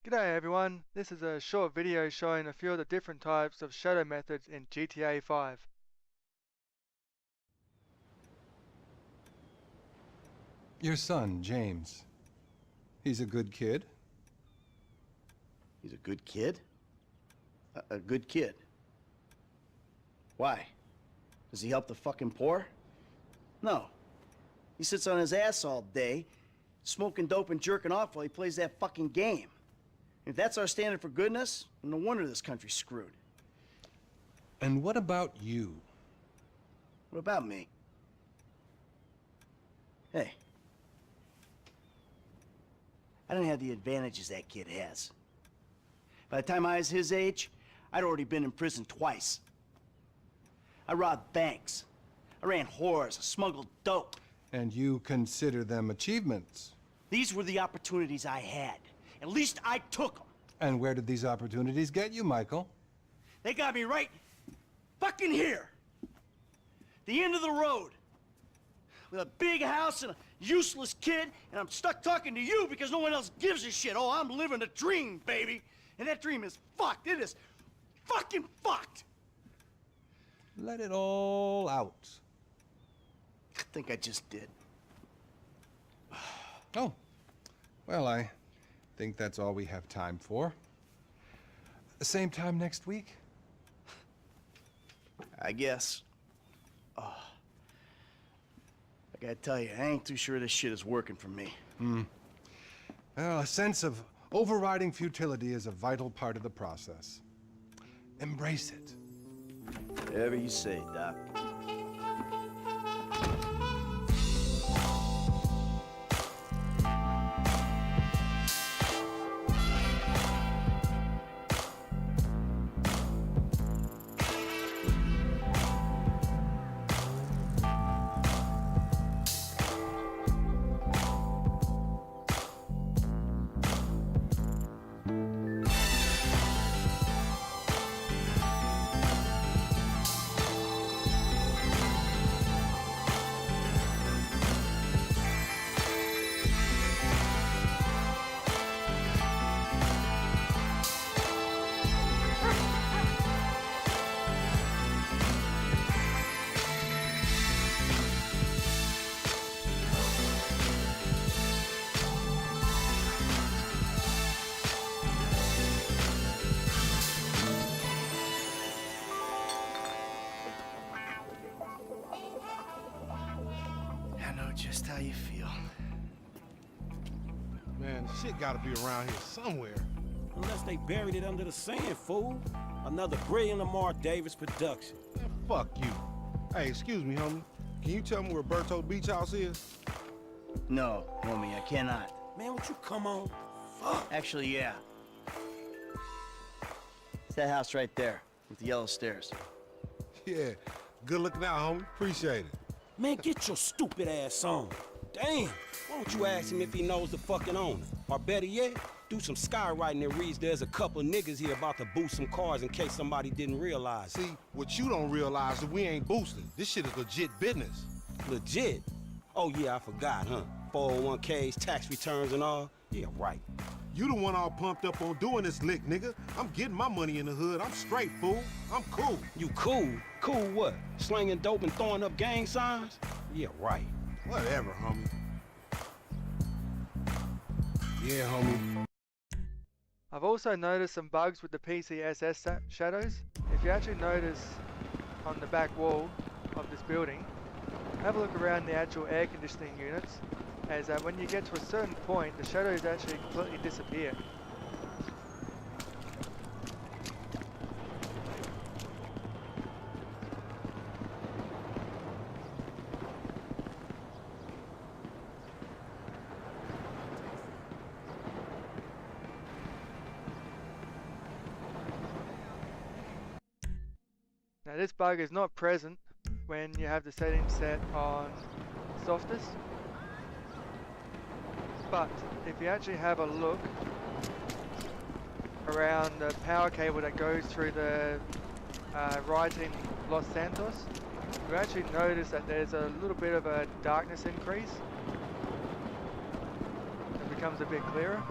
G'day everyone, this is a short video showing a few of the different types of shadow methods in GTA 5. Your son, James. He's a good kid? He's a good kid? A good kid? Why? Does he help the fucking poor? No. He sits on his ass all day, smoking dope and jerking off while he plays that fucking game. If that's our standard for goodness, no wonder this country's screwed. And what about you? What about me? Hey. I don't have the advantages that kid has. By the time I was his age, I'd already been in prison twice. I robbed banks. I ran whores. I smuggled dope. And you consider them achievements? These were the opportunities I had. At least I took them. And where did these opportunities get you, Michael? They got me right fucking here. The end of the road. With a big house and a useless kid, and I'm stuck talking to you because no one else gives a shit. Oh, I'm living a dream, baby. And that dream is fucked. It is fucking fucked. Let it all out. I think I just did. Oh, well, I think that's all we have time for. The same time next week? I guess. Oh. I gotta tell you, I ain't too sure this shit is working for me. Well, a sense of overriding futility is a vital part of the process. Embrace it. Whatever you say, Doc. I know just how you feel. Man, shit gotta be around here somewhere. Unless they buried it under the sand, fool. Another brilliant Lamar Davis production. Man, fuck you. Hey, excuse me, homie. Can you tell me where Berto Beach House is? No, homie, I cannot. Man, would you come on? Fuck. Actually, yeah. It's that house right there, with the yellow stairs. Yeah, good looking out, homie. Appreciate it. Man, get your stupid ass on. Damn. Why don't you ask him if he knows the fucking owner? Or better yet, do some skywriting that reads there's a couple niggas here about to boost some cars in case somebody didn't realize. See, what you don't realize is we ain't boosting. This shit is legit business. Legit? Oh yeah, I forgot, huh? 401ks, tax returns and all? Yeah, right. You the one all pumped up on doing this lick, nigga. I'm getting my money in the hood. I'm straight, fool. I'm cool. You cool? Cool what? Slinging dope and throwing up gang signs? Yeah, right. Whatever, homie. Yeah, homie. I've also noticed some bugs with the PCSS shadows. If you actually notice on the back wall of this building, have a look around the actual air conditioning units, as when you get to a certain point, the shadows actually completely disappear. Now this bug is not present when you have the settings set on softest, but if you actually have a look around the power cable that goes through the right in Los Santos, you actually notice that there's a little bit of a darkness increase. It becomes a bit clearer.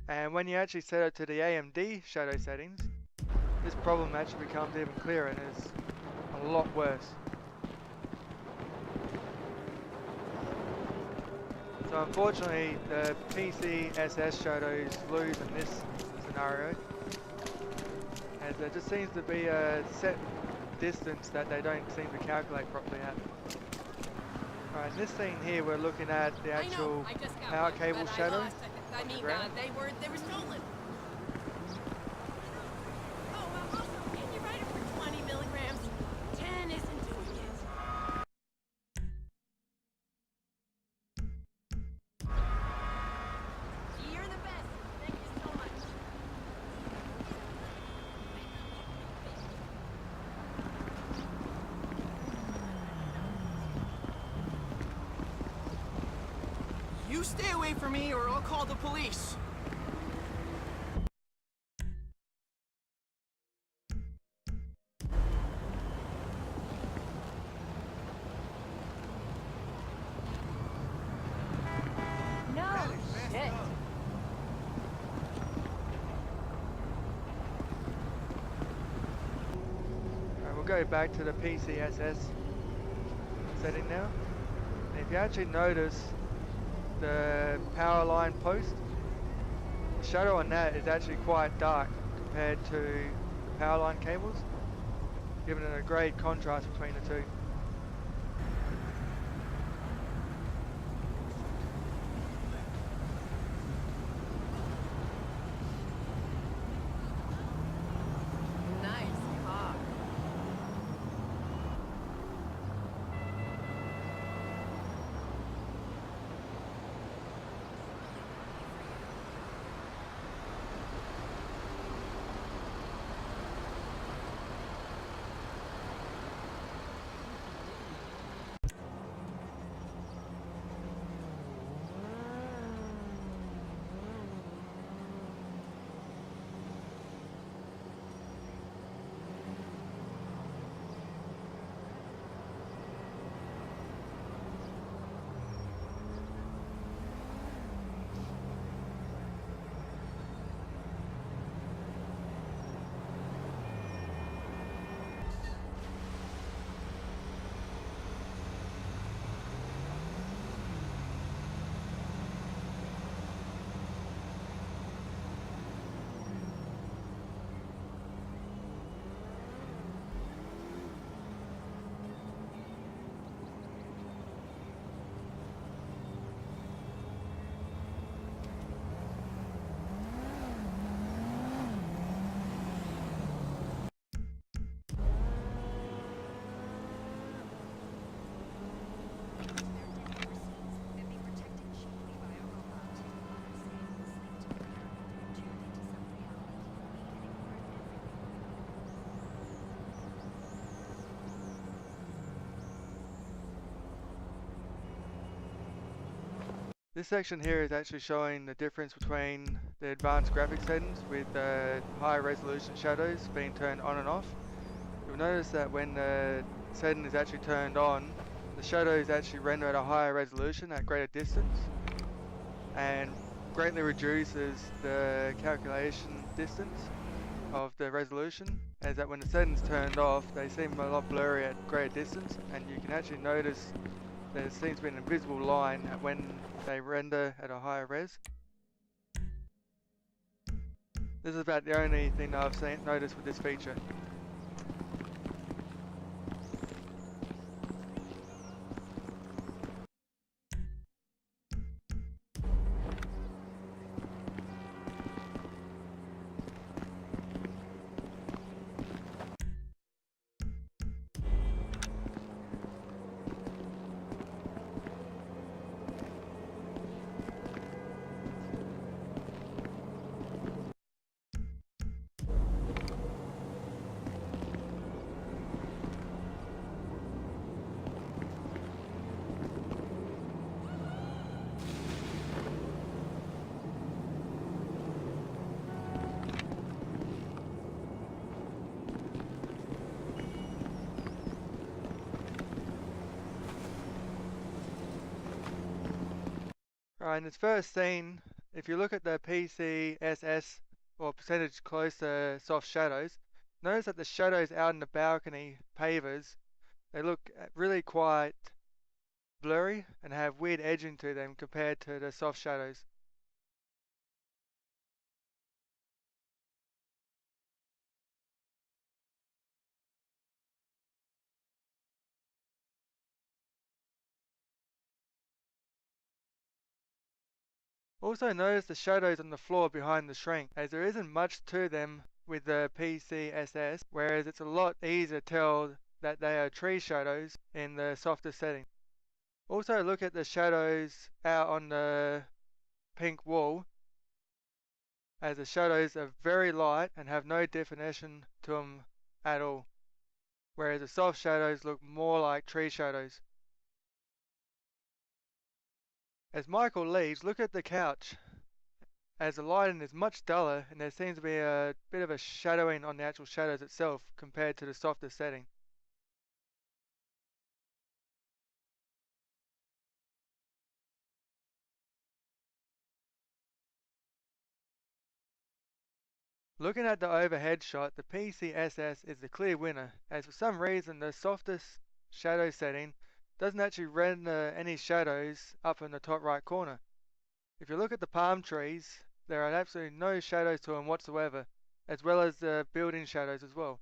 And when you actually set it to the AMD shadow settings, this problem actually becomes even clearer and is a lot worse. So unfortunately, the PCSS shadows lose in this scenario, as there just seems to be a set distance that they don't seem to calculate properly at. Alright, in this scene here we're looking at the actual power cable shadows. I mean, they were stolen. Oh, also, can you write it for 20 milligrams? 10 isn't doing it. You're the best. Thank you so much. You stay away from me or I'll call the police. No shit. Alright, we'll go back to the PCSS setting now. And if you actually notice the power line post, the shadow on that is actually quite dark compared to the power line cables, giving it a great contrast between the two. Nice car. This section here is actually showing the difference between the advanced graphics settings with high resolution shadows being turned on and off. You'll notice that when the setting is actually turned on, the shadows actually render at a higher resolution at greater distance and greatly reduces the calculation distance of the resolution, as that when the setting's turned off they seem a lot blurry at greater distance, and you can actually notice there seems to be an invisible line when they render at a higher res. This is about the only thing that I've noticed with this feature. Alright, in this first scene, if you look at the PCSS or percentage close to soft shadows, notice that the shadows out in the balcony pavers, they look really quite blurry and have weird edging to them compared to the soft shadows. Also notice the shadows on the floor behind the shrink, as there isn't much to them with the PCSS, whereas it's a lot easier to tell that they are tree shadows in the softer setting. Also look at the shadows out on the pink wall, as the shadows are very light and have no definition to them at all, whereas the soft shadows look more like tree shadows. As Michael leaves, look at the couch, as the lighting is much duller and there seems to be a bit of a shadowing on the actual shadows itself compared to the softer setting. Looking at the overhead shot, the PCSS is the clear winner, as for some reason the softest shadow setting doesn't actually render any shadows up in the top right corner. If you look at the palm trees, there are absolutely no shadows to them whatsoever, as well as the building shadows as well.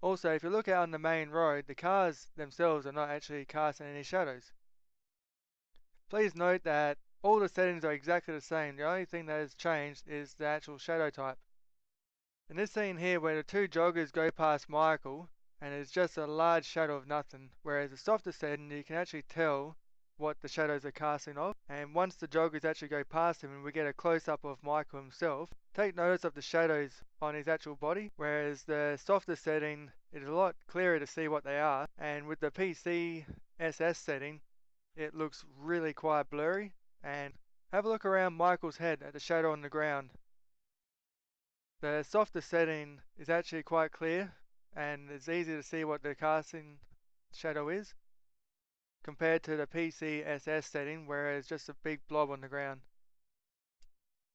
Also, if you look out on the main road, the cars themselves are not actually casting any shadows. Please note that all the settings are exactly the same. The only thing that has changed is the actual shadow type. In this scene here where the two joggers go past Michael, and it's just a large shadow of nothing, whereas the softer setting you can actually tell what the shadows are casting off, and once the joggers actually go past him and we get a close-up of Michael himself, take notice of the shadows on his actual body, whereas the softer setting it is a lot clearer to see what they are, and with the PCSS setting it looks really quite blurry. And have a look around Michael's head at the shadow on the ground. The softer setting is actually quite clear and it's easy to see what the casting shadow is compared to the PCSS setting where it's just a big blob on the ground.